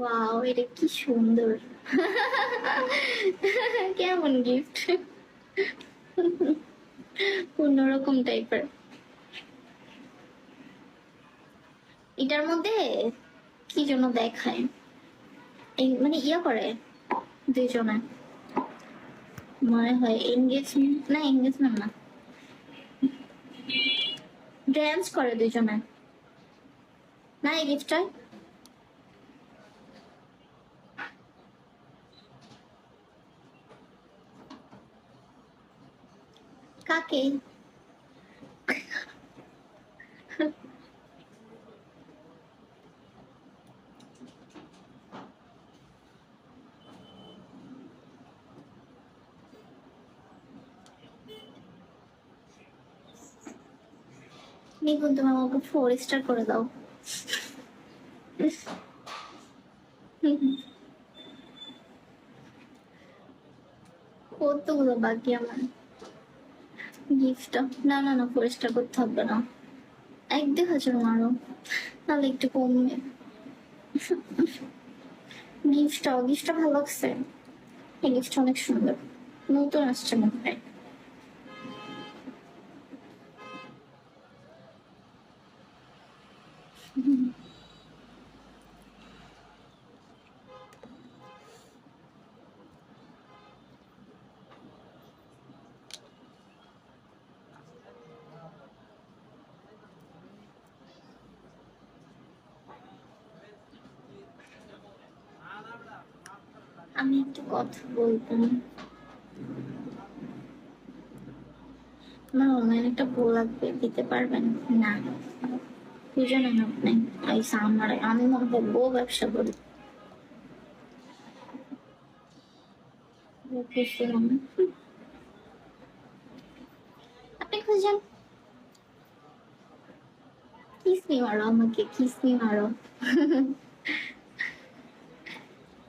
Wow, এটা কি সুন্দর। কেমন গিফট, অন্যরকম টাইপের। এটার মধ্যে কি যেন দেখায়, এই মানে ইয়া করে দুইজনে, মনে হয় এঙ্গেজমেন্ট, না এঙ্গেজমেন্ট না, ড্যান্স করে দুইজনে না এই গিফটটায়। কাকে? নিকুন, তুমি আমাকে 4 স্টার করে দাও। কতগুলো বাকি আমার গিফটটা। না না না, 4 স্টার করতে হবে না, 1-2 হাজার মারো, তাহলে একটু কমবে। গিফটটা ভালো লাগছে, এই গিফটটা অনেক সুন্দর, নতুন আসছে মনে হয়। আমি একটা কথা বলবো, আমার অনলাইন একটা বউ লাগবে, দিতে পারবেন? না, খুঁজে নেন আপনি, এই আমার আমি মনে হয় বউ ব্যবসা করি, খুঁজছিলাম, আপনি খুঁজেন। কিসমি মারো আমাকে, কিসমি মারো।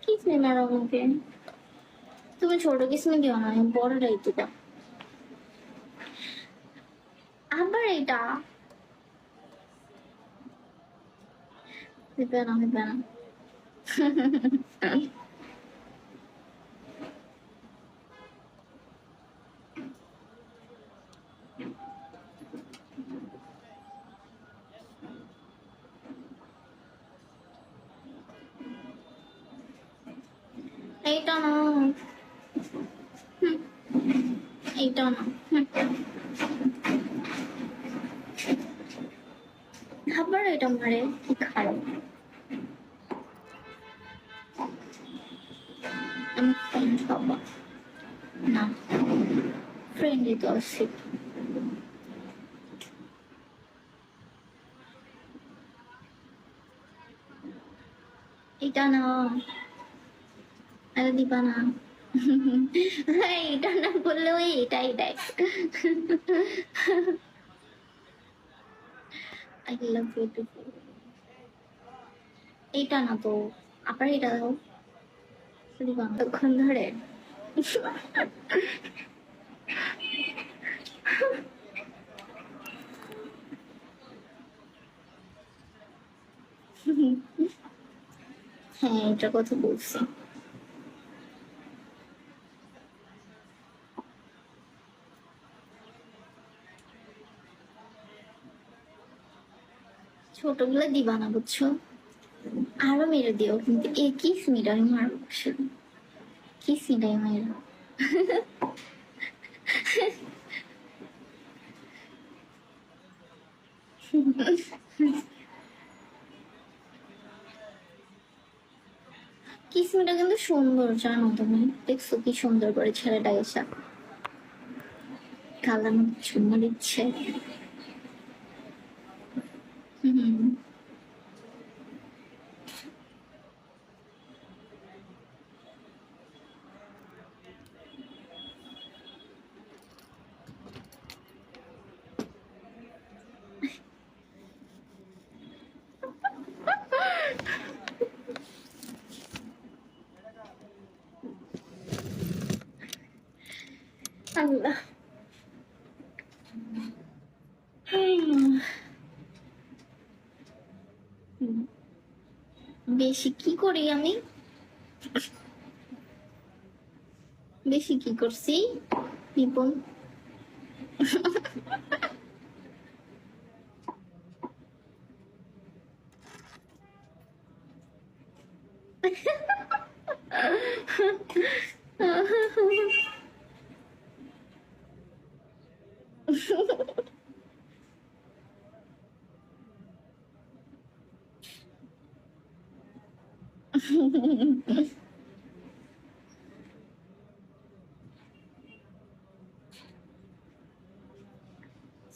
কিসমি মারো আমাকে, তুমি ছোট কিসমি দিও না, আমি বড়টাই দিবা। আবার এটা দিবে না, দিবে না। এইটা না, এইটা না, আবার এটা মারে, কি খারাপ। আমি ফ্রেন্ড বাবা, না ফ্রেন্ডই তো আছি। এটা না, এটা দিবা না। এটা না বললে ওই এটাই দেয়। I love you too. এইটা না তো, আবার এটা দাও, দিবা না তখন ধরে। হ্যাঁ, এটার কথা বলছি। ছোটগুলো দিবা না বুঝছো, আরো মেরে দিও, কিন্তু এই কিসমিটাই মারো, কিসমিটাই মারো। কিসমিটা কিন্তু সুন্দর, জানো তুমি, দেখছো কি সুন্দর করে ছেলেটা এসে কালার মধ্যে চুমা দিচ্ছে। হম, আল্লাহ। হুম, বেশি কি করি আমি? বেশি কি করছি নিপুণ?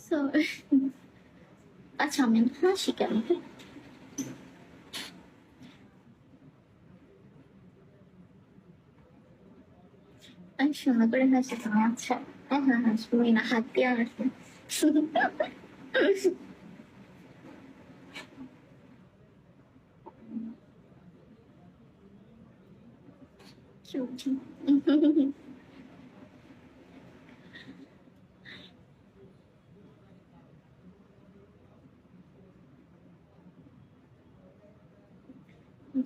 So, আচ্ছা আমি হাসি কেন? আমি সুন্দর করে হাসি তুমি। আচ্ছা হ্যাঁ হ্যাঁ হাসবই না, হাত দিয়ে হাসবো। Cutie.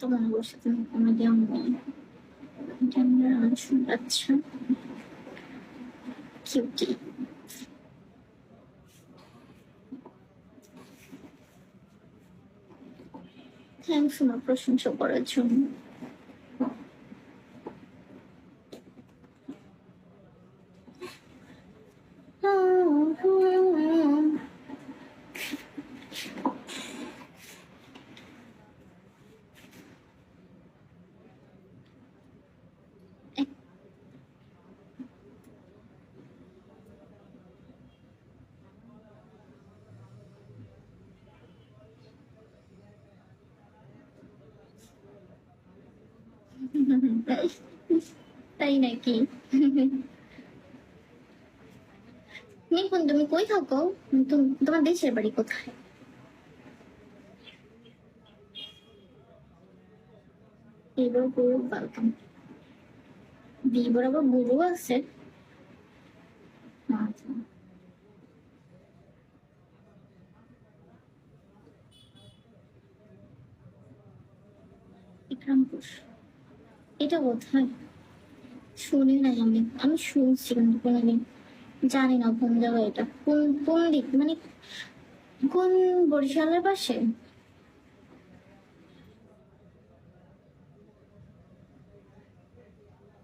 তোমার বসে তুমি কমেডিয়ান নেই, আচ্ছা কিউটি। থ্যাংকস আমার প্রশংসা করার জন্য। তাই নাকি? নিপুণ তুমি কই থাকো? তোমার দেশের বাড়ি কোথায়? এবার গরু পালতাম। বিয়ে আবার গরু আছে? আচ্ছা, ইকরামপুর এটা কোথায়? শুনি নাই আমি, আমি শুনছি কিন্তু কোনোদিন জানি না কোন জায়গায় এটা, কোন কোন দিক মানে কোন বরিশালের পাশে?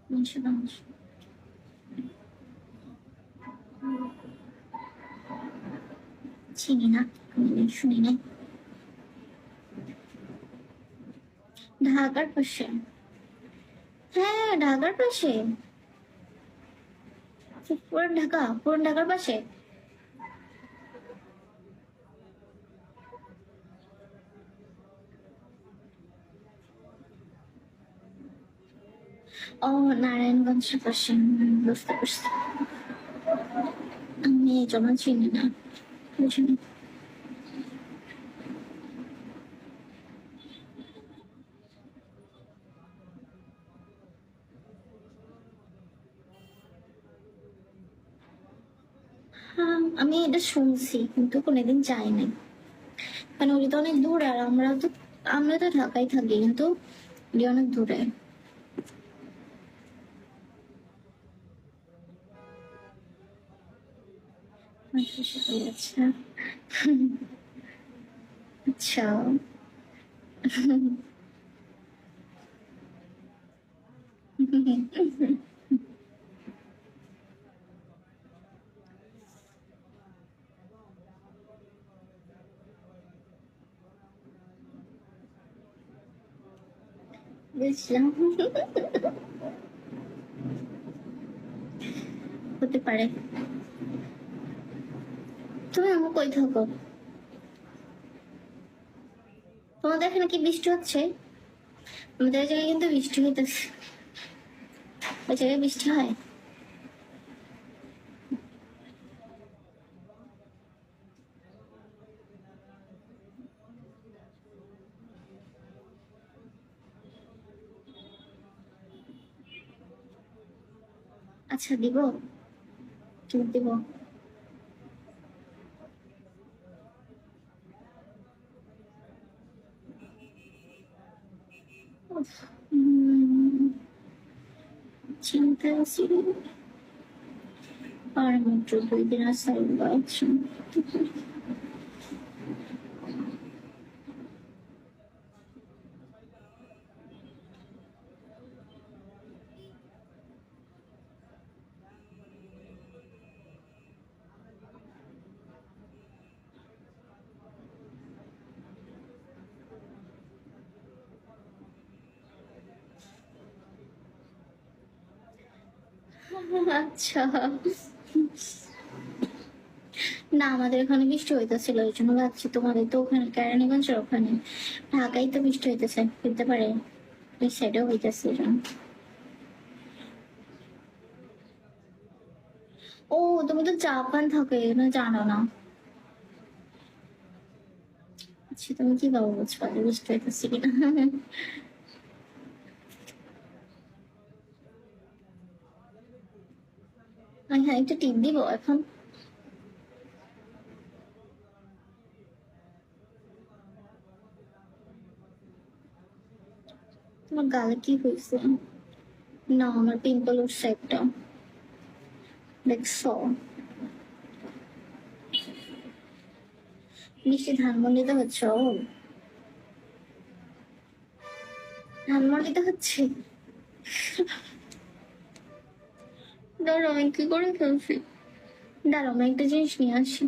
মুন্সিগঞ্জ। চিনি না, কোনোদিন শুনি নাই। ঢাকার পাশে? হ্যাঁ ঢাকার পাশে। পুরান ঢাকা, পুরান ঢাকার পাশে। ও নারায়ণগঞ্জের পাশে, বুঝতে পারছি। আমি এই জমা চিনি না, বুঝিনি। হ্যাঁ আমি এটা শুনছি কিন্তু কোনোদিন যাই নাই, মানে ওটা তো অনেক দূরে আর আমরা তো ঢাকায় থাকি কিন্তু ওটা অনেক দূরে। আচ্ছা সেটাই, আচ্ছা। আচ্ছা। বুঝলাম। হতে পারে। তুমি আমার কই থাকো? তোমাদের এখানে কি বৃষ্টি হচ্ছে? আমাদের এই জায়গায় কিন্তু বৃষ্টি হইতেছে। ওই জায়গায় বৃষ্টি হয়? আচ্ছা দিব। ঠিক দিব। উফ, চিন্তায় আছি। আর মাত্র 2 দিন আছে আচ্ছা। আচ্ছা, না আমাদের এখানে বৃষ্টি হইতেছিল, ওই জন্য ভাবছি তোমাদের তো ওখানে কেরানীগঞ্জের ওখানে, ঢাকায় তো বৃষ্টি হইতেছে, হইতে পারে ওই সাইডেও হইতেছে এই জন্য। ও, তুমি তো জাপান থাকো, এগুলো জানো না। আচ্ছা, তুমি কি ভাবো বুঝবা যে বৃষ্টি হইতেছে কিনা? হ্যাঁ, একটু টিপ দিব এখন। তোমার গালে কি হয়েছে? না, আমার পিম্পল উঠছে একটা, দেখছো? বৃষ্টি ধানমন্ডিতে হচ্ছে? ও, ধানমন্ডিতে হচ্ছে? দাঁড়াও, আমি কি করে ফেলছি। দাঁড়াও, আমি একটা জিনিস নিয়ে আসি।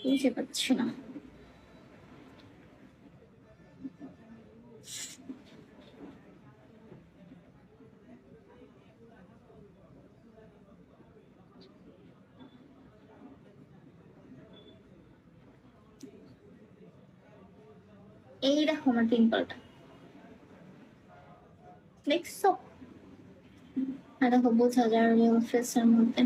বুঝতে পারছি না। এই দেখো আমার পিম্পলটা, দেখছো? আর দেখো, বোঝা যায় ফেসের মধ্যে।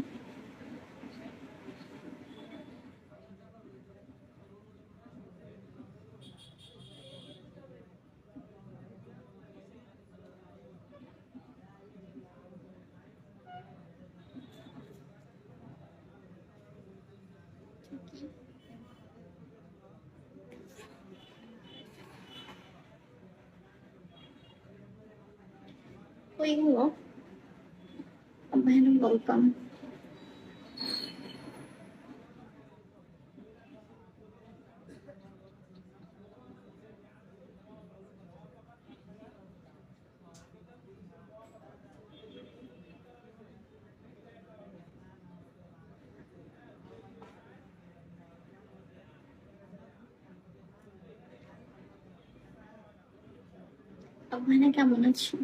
ওইগুলো ভয়ানক বলতাম। ওখানে কেমন আছো?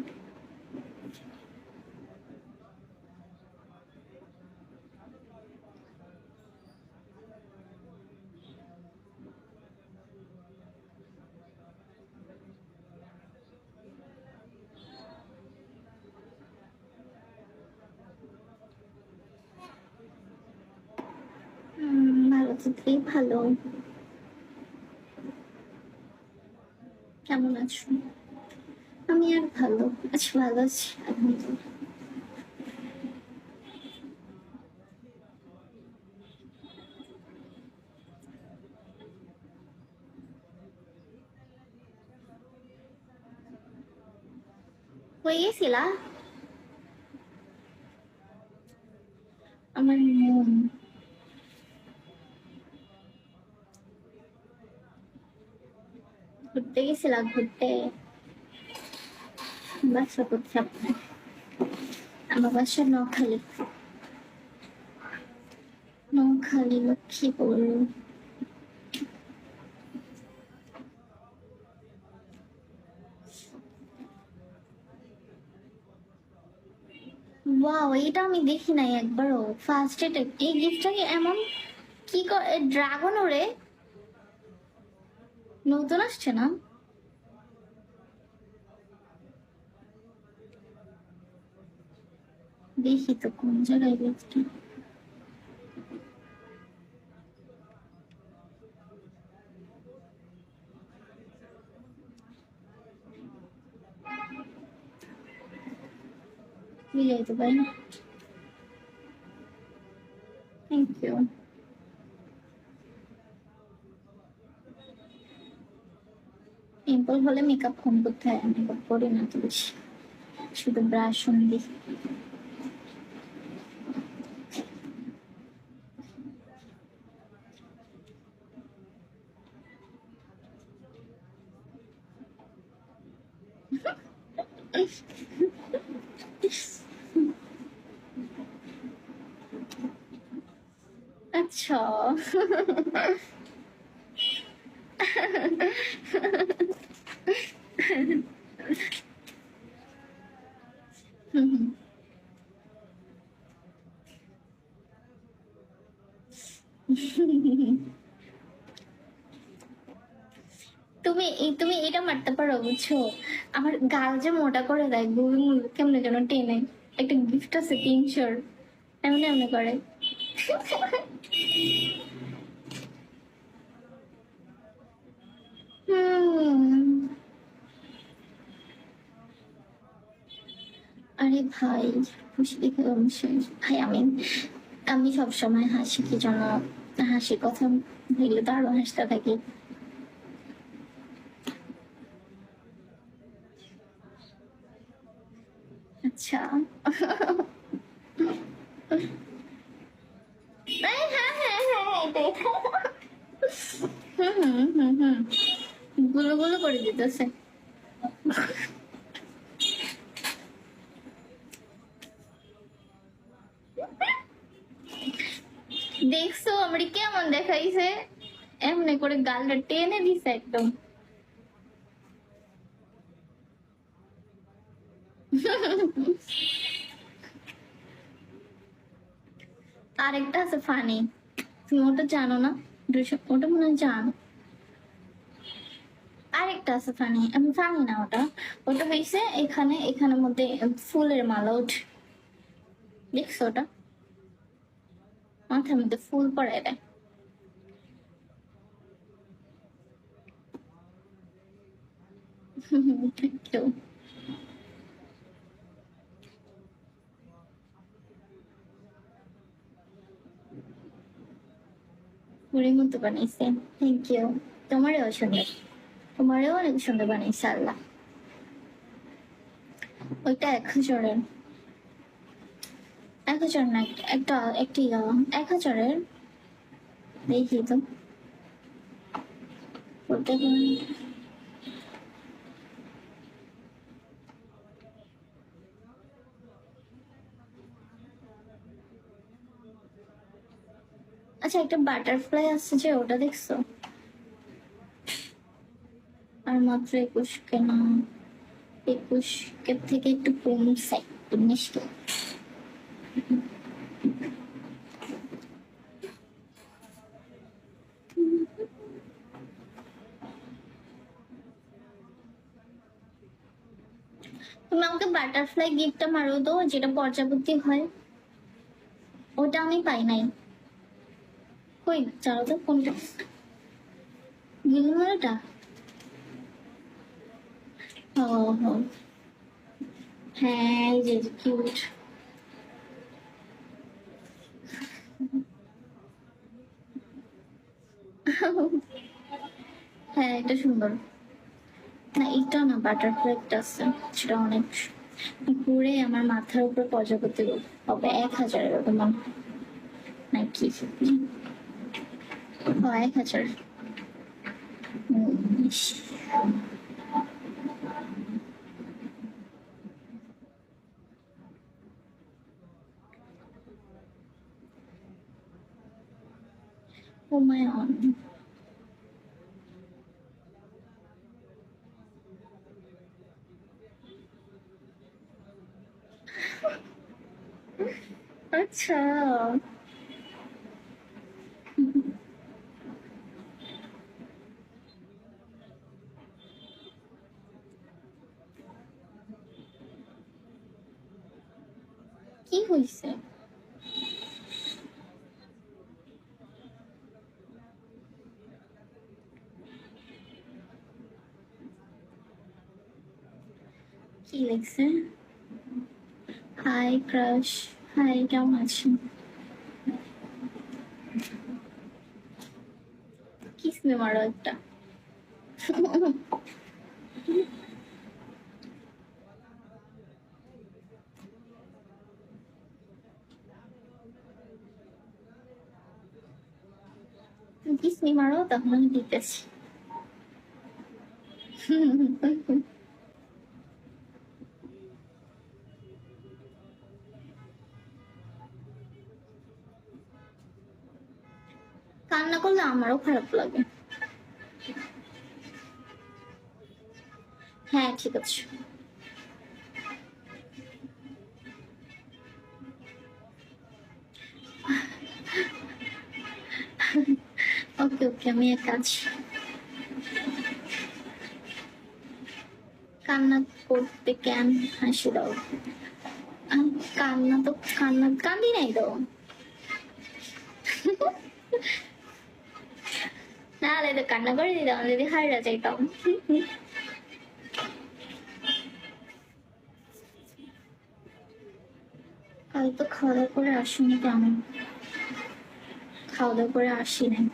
ভালো থাকলেই ভালো। কেমন আছো? আমি আর ভালো আছি, ভালো আছি আলহামদুলিল্লাহ। হয়ে গেছিলা? আমার মন। ঘুরতে গেছিলা? ঘুরতে? বাসা কোথায় আপনার? আমার বাসা নোয়াখালী। নোয়াখালী লক্ষ্মীপুর। ওয়াও, এটা আমি দেখি নাই একবারও। ফার্স্ট এটা, এই গিফটটা কি এমন? কি ড্রাগন ওরে নতুন আসছে না? দেখি তো কোন জায়গায় গিফটটা। এই তো ভাই, থ্যাংক ইউ। পিম্পল হলে মেকআপ কম করতে হয়, মেকআপ করি না তো বেশি, শুধু ব্রাশ অনলি। আচ্ছা। তুমি এটা মারতে পারো বুঝছো, আমার গাল যে মোটা করে দেয়, গুল কেমনে যেন টেনে। একটা গিফট আছে 300, এমনি এমনি করে। হুম। আরে ভাই, খুশি দেখে অবশ্যই ভাই, আমি আমি সবসময় হাসি, কি জন্য হাসির কথা বললে তো আরো হাসতে থাকি। আচ্ছা। হ্যাঁ হ্যাঁ হ্যাঁ হ্যাঁ, এটাই। হুম হুম হুম হুম, গুলো গুলো করে দিতেছে। দেখছো আমার কেমন দেখাইছে, এমনি করে গালটা টেনে দিছে একদম। আরেকটা আছে ফানি, তুমি ওটা জানো না? ওটা মনে হয় জানো। আরেকটা আছে ফানি, আমি ফানি না ওটা। ওটা হয়েছে এখানে, এখানের মধ্যে ফুলের মালা ওঠে, দেখছো ওটা? মাথার মধ্যে ফুল পড়ায় দেয়। কেউ পুরীর মতো বানাইছে, থ্যাংক ইউ। তোমারও সুন্দর, তোমারও অনেক সুন্দর বানাইছে আল্লাহ। ওইটা 1000-এর, 1000 না, একটা একটি 1000-এর। দেখি তো ওটা আচ্ছা, একটা বাটারফ্লাই আছে যে, ওটা দেখছো? আর মাত্র 21 কেন, 21 থেকে একটু কমছে, 19 কে। তুমি আমাকে বাটারফ্লাই গিফটটা মারো তো, যেটা পর্যাবৃত্তি হয়। ওটা আমি পাই নাই। কই চালো তো কোনটা, গিলমারাটা। ও হো, হ্যাঁ এই যে কিউট। হ্যাঁ এটা সুন্দর। না এটা না, বাটারফ্লাইটা আছে, সেটা অনেক ঘুরে আমার মাথার উপর প্রজাপতি হবে 1000-এর ওটা মনে হয়, নাকি? ও 1000। ইস, ও মাই অন। আচ্ছা, কি হয়েছে? কি লিখছে? হাই ক্রাশ, হাই, কেমন আছেন? কিস মে মারো একটা। কিস মে মারো, তখন আমি দিতেছি। কান্না করলে আমারও খারাপ লাগে। হ্যাঁ ঠিক আছে। ওকে ওকে, আমি এক আছি। কান্না করতে কেন? হাসি দাও। কান্না তো কান্না কান্দি নাই তো। নাহলে তো কান্না করে দিতাম যদি হারিয়ে যাইতাম। কাল তো খাওয়া দাওয়া করে আসিনি কেমন? খাওয়া দাওয়া করে আসি নাই,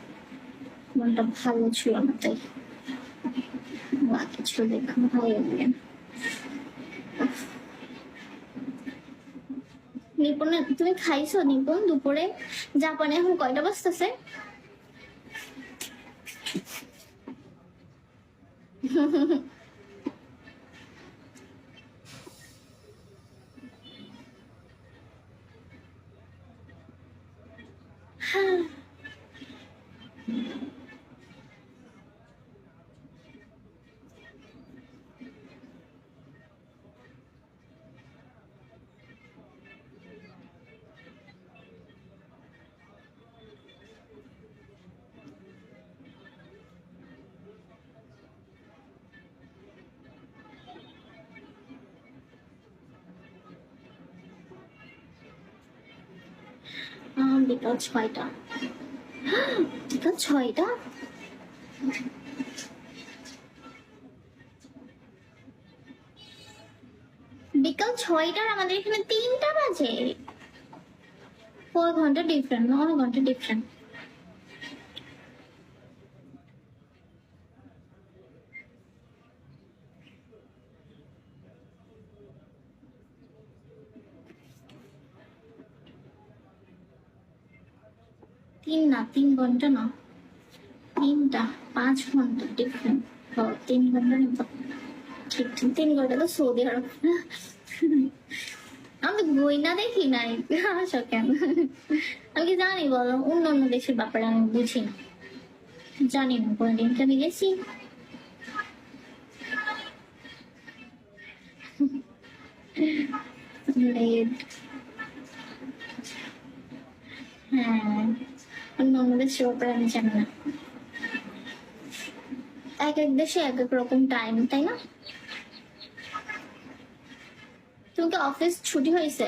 মনটা ভালো ছিল না তাই। বা কিছু দেখে ভালো লাগে না। নিপুণে তুমি খাইছো নিপুণ দুপুরে? জাপানে এখন কয়টা বাজতেছে? বিকাল 6টা। বিকাল 6টা? বিকাল 6টার আমাদের এখানে 3টা বাজে। 4 ঘন্টা ডিফারেন্ট, 9 ঘন্টা ডিফারেন্ট। তিন না, 3 ঘন্টা না, 3টা, 5 ঘন্টা ডিফারেন্ট। 3 ঘন্টা না, ঠিক ঠিক 3 ঘন্টা তো সৌদি আরব। আমি তো বই না দেখি নাই, আসো কেন? আমি কি জানি বলো, অন্য অন্য দেশের ব্যাপারে আমি বুঝি না, জানি না কোনদিন কি আমি গেছি। লেট। হ্যাঁ, অন্য অন্য দেশের ব্যাপারে আমি জানি না। এক এক দেশে এক এক রকম টাইম, তাই না? তুমি কি অফিস ছুটি হয়েছে?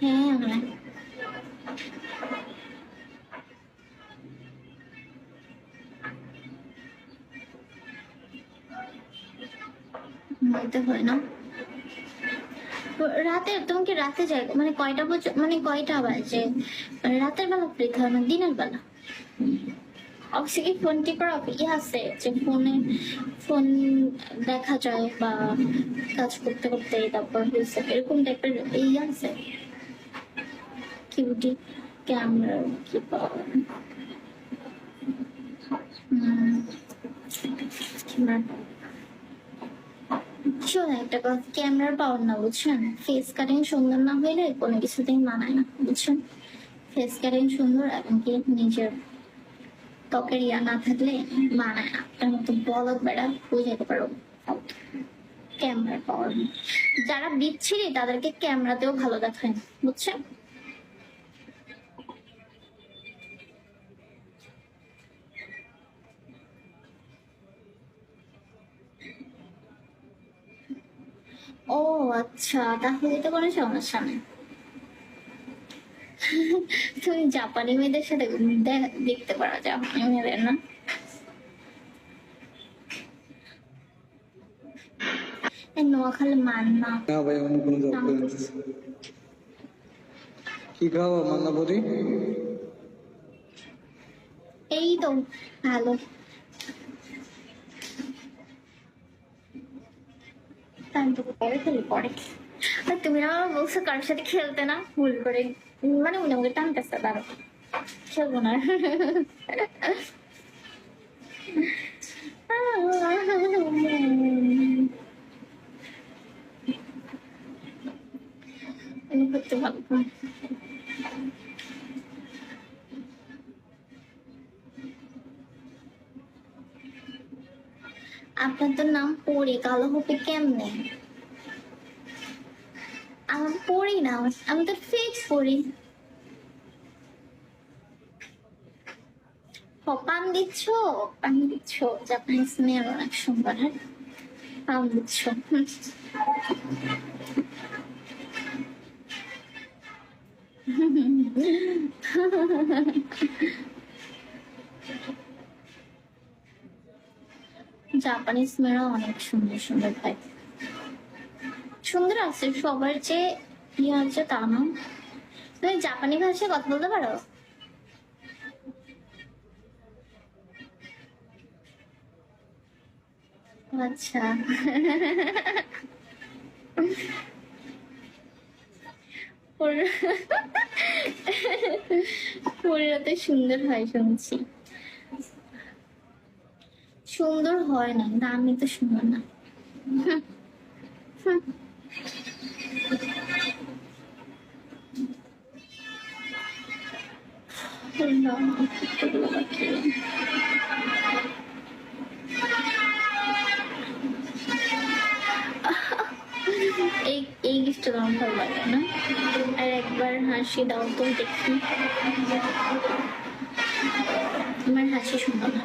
হ্যাঁ হ্যাঁ, বলতে হয় না। রাতে তুমি কি রাতে যাই মানে কয়টা মানে কয়টা বাজে? মানে রাতের বেলা ফ্রি হয় না দিনের বেলা? অবশ্যই কি ফোন টিপার ইয়ে আছে যে ফোনে ফোন দেখা যায় বা কাজ করতে করতে তারপর হয়েছে এরকম টাইপের এই আছে? কিউটি ক্যামেরা কি পাওয়ার? শোন একটা কথা, ক্যামেরার পাওয়ার না বুঝছেন, ফেস কাটিং সুন্দর না হইলে কোনো কিছুতেই মানায় না বুঝছেন। ফেস কাটিং সুন্দর এবং কি নিজের ত্বকের ইয়া না থাকলে মানায় না। তার মতো বলদ বেড়া বুঝাইতে পারো। ক্যামেরা পাওয়ার যারা বিচ্ছিরি তাদেরকে ক্যামেরাতেও ভালো দেখায় না, বুঝছেন। ও আচ্ছা, তাহলে তো কোনো সমস্যা নেই। তুমি জাপানি মেয়েদের সাথে দেখতে পারো জাপানি মেয়েদের, না? এই নোয়াখালী মান্না না ভাই, অন্য কোনো জব নাম করেন। করছে। কি খাওয়া মান্না বদি? এই তো ভালো। পরে খেলি পরে। আর তুমি না আমার বলছো কারোর সাথে খেলতে, না ভুল করে, মানে মনে মনে টানতেছে, দাঁড়ো খেলবো না। আমি করতে পারবো। আপনার তো নাম পড়ি, কালো হবে কেমনে? আমার পড়ি না, আমি তো ফেক পড়ি। পাম দিচ্ছ, পাম দিচ্ছ, জাপানিজ মেয়ের অনেক সুন্দর। হ্যাঁ, পাম দিচ্ছ। জাপানিজ মেয়েরা অনেক সুন্দর সুন্দর ভাই, সুন্দর আছে সবার যে ইয়ে আছে তা না। তুমি জাপানি ভাষায় কথা বলতে পারো? আচ্ছা। পরিরাতে সুন্দর হয় শুনছি। সুন্দর হয় না, দামি তো সুন্দর না। এই এই গিফটটা আমার ভালো লাগে না। আর একবার হাসি দাও তো দেখি, আমার হাসি সুন্দর না।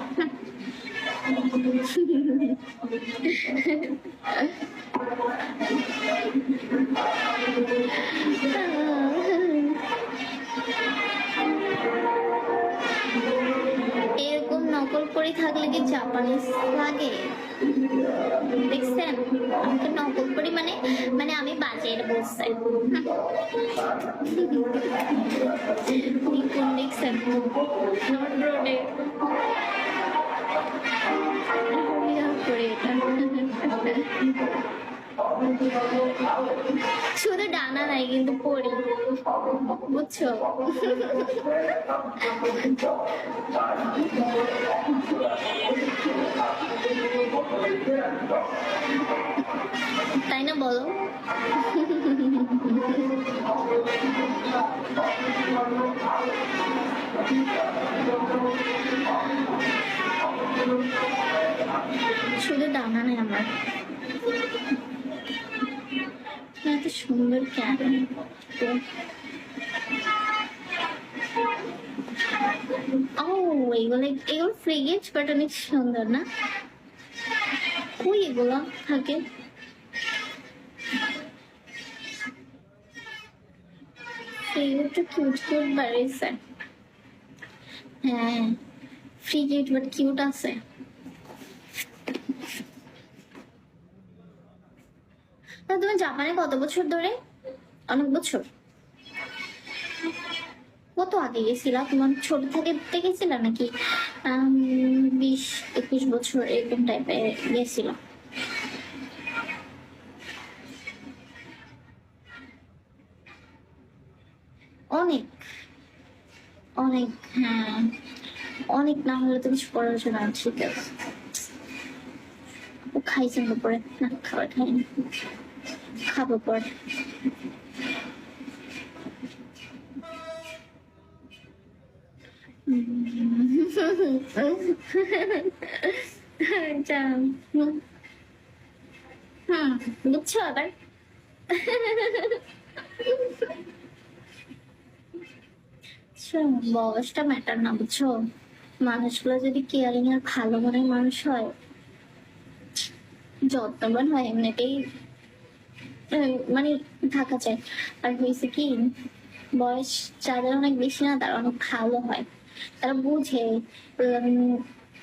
এরকম নকল করে থাকলে কি জাপানিজ লাগে? দেখছেন আমাকে নকল করি, মানে মানে আমি বাজে এটা বলছে। কোন দেখছেন নট রোডে করে এটা। শুধু ডানা নাই কিন্তু পড়ি, বুঝছো? তাই না বলো? শুধু ডানা নেই আমার, এত সুন্দর কেন? ও এগুলো এগুলো ফ্রি গিফট, বাট অনেক সুন্দর না? কই এগুলো থাকে? ফ্রি গিফট কিউট কিউট বাড়িয়েছে। হ্যাঁ ফ্রি গিফট বাট কিউট আছে। তুমি জাপানে কত বছর ধরে? অনেক বছর? কত আগে গেছিলা? তোমার ছোট থেকে গেছিলা নাকি 20-21 বছর এরকম টাইপের গেছিল? অনেক অনেক, হ্যাঁ অনেক না হলে তো কিছু করার জন্য। ঠিক আছে, খাইছেন দুপুরে? না খাবার খাইনি, খাবো পরে। বুঝছো আবার? বয়সটা ম্যাটার না, বুঝছো? মানুষগুলো যদি কেয়ারিং আর ভালো মনের মানুষ হয়, যত্নবান হয়, এমনিতেই মানে থাকা চাই। আর হয়েছে কি, বয়স যাদের অনেক বেশি না তারা অনেক ভালো হয়, তারা বুঝে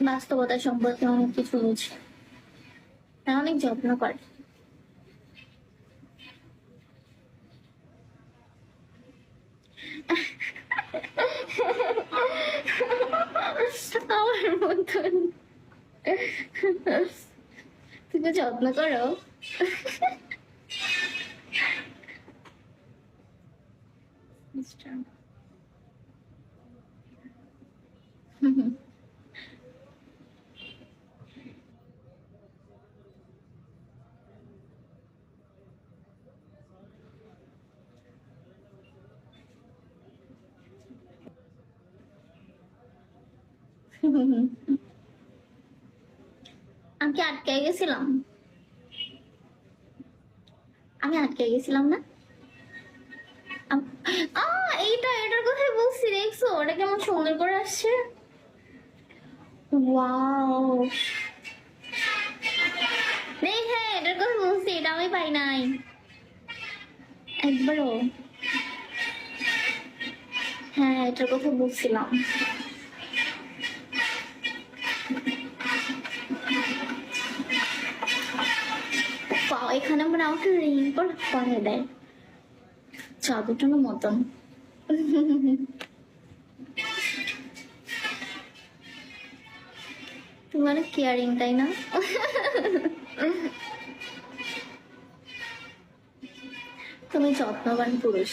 বাস্তবতা সম্পর্কে অনেক কিছু বুঝে, তারা অনেক যত্ন করে। আমার মতন তুমি যত্ন করো। আমি কি আটকে গেছিলাম? আমি আটকে গেছিলাম না? এটার কথাই বলছি, দেখছো ওটা কেমন সুন্দর করে আসছে। ওয়াও, হ্যাঁ এটার কথা বলছি, এটা আমি পাই নাই একবারও। হ্যাঁ এটার কথা বলছিলাম। এখানে আমরা আমাকে রিং করে দেয় জাদুটানোর মতন। তুমি অনেক কেয়ারিং, তাই না? তুমি যত্নবান পুরুষ,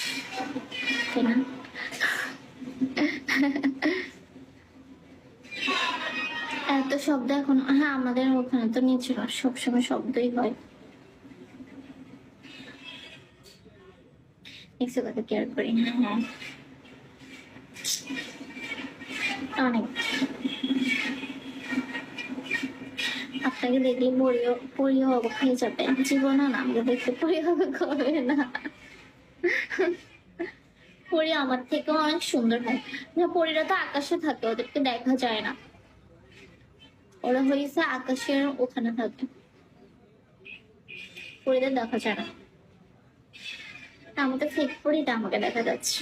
তাই না? এত শব্দ এখন, হ্যাঁ আমাদের ওখানে তো নিচে সবসময় শব্দই হয়। একটু কথা কেয়ার করি। হ্যাঁ অনেক। আপনাকে দেখলে পরিও অবাক হয়ে যাবে, জীবনও না আমাকে দেখতে পরি অবাক হবে না। পরি আমার থেকেও অনেক সুন্দর হয়। পরীরা তো আকাশে থাকে, ওদেরকে দেখা যায় না, ওরা হয়েছে আকাশের ওখানে থাকে, পরীদের দেখা যায় না। আমি তো ফেক পরিটা আমাকে দেখা যাচ্ছে,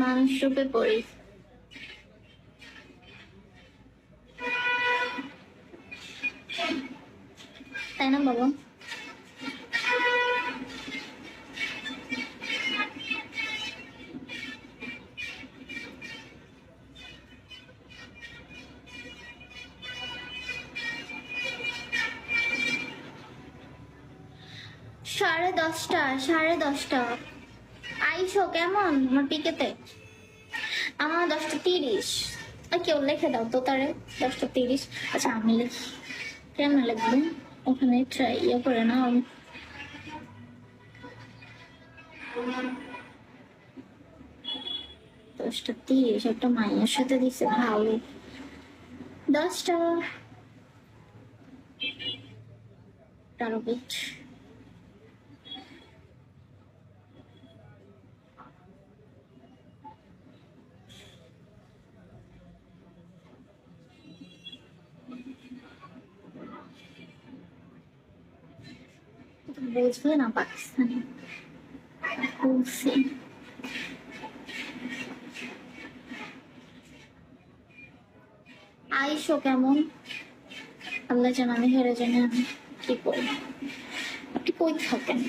মানুষ রূপে পরি, তাই না বাবা? সাড়ে দশটা আইসো কেমন আমার পিকেতে? আমার 10:30। আর কেউ লিখে দাও তো তারে 10:30। আচ্ছা আমি লিখি, কেমন লিখবো? ওখানে ট্রাই করে না। 10:30 একটা মাইয়ের সাথে দিছে ভালো। 10টা 18 বুঝবে না পাকিস্তানি বলছি। আইসো কেমন? আল্লাহ জান, আমি হেরে জানি আমি কি করি। আপনি কই থাকেন?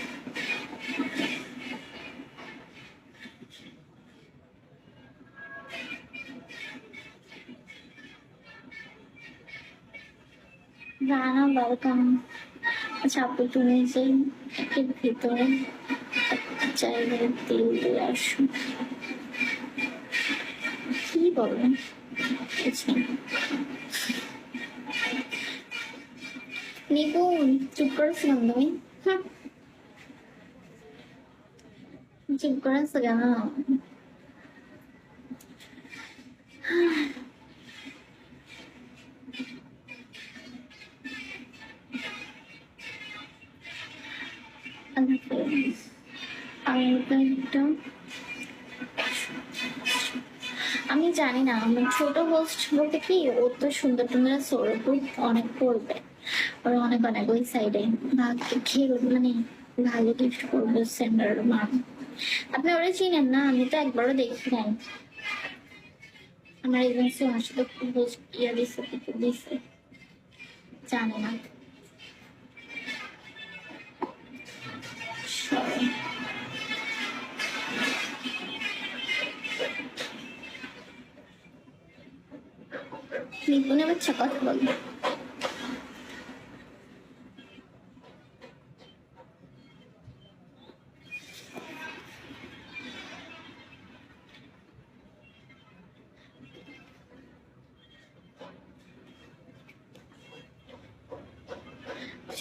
রানা ওয়েলকাম। আচ্ছা আপু তুমি যে এর ভিতরে একটা জায়গায় তেল দিয়ে আসো, কি বলবেন? নিপুণ চুপ করেছিলাম তুমি, চুপ করেছো কেন? আমি জানি না, আমার ছোট হোস্ট বলতে কি, ও তো সুন্দর সুন্দর সোলো গ্রুপ অনেক করবে, ওর অনেক অনেক ওই সাইডে ভাগ্যে খেয়ে মানে ভালো গিফট করবো সেন্ডার মা। আপনি ওরা চিনেন না? আমি তো একবারও দেখি নাই। আমার এজেন্সি ওনার সাথে খুব ইয়ে দিচ্ছে, কিছু দিচ্ছে, জানি না। Sorry. নিপুণে বাচ্চা কথা বলবো।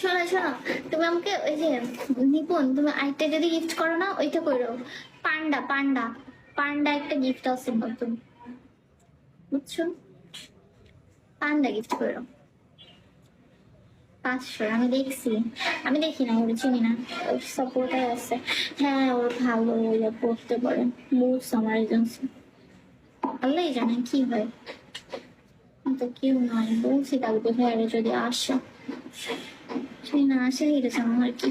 শোনো শোনো, তুমি আমাকে ওই যে নিপুণ, তুমি আরেকটা যদি গিফট করো না, ওইটা করো। পান্ডা পান্ডা পান্ডা একটা গিফট আছে নতুন, বুঝছো? পান্ডা গিফট করো 500। আমি দেখছি, আমি দেখি না, ওর চিনি না, ওর সাপোর্টার আছে। হ্যাঁ, ওর ভালো ইয়ে করতে পারে, বলছে আমার এজেন্সি। আল্লাহ জানে কি হয়, তো কেউ নয়, বলছি কালকে ভাইয়ারে যদি আসে, সেই না আসে হেরেছে আমার কি।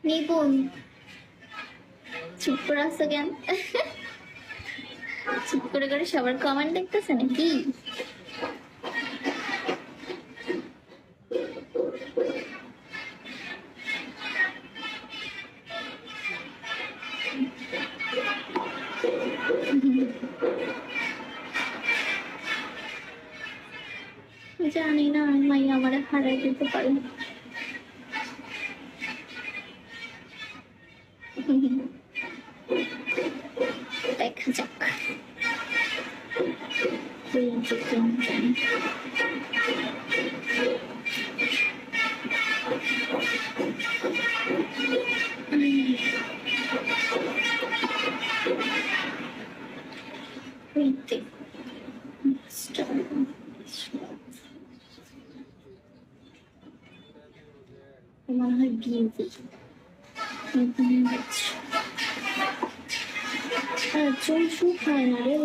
নিপুণ চুপ করে আসছো কেন? চুপ করে করে সবার কমেন্ট দেখতেছে নাকি? জানি না, মাই আমার হারাই দিতে পারে। দেখা যাক জানি। মনে হয় বিউটি চুল শুকায় না রে।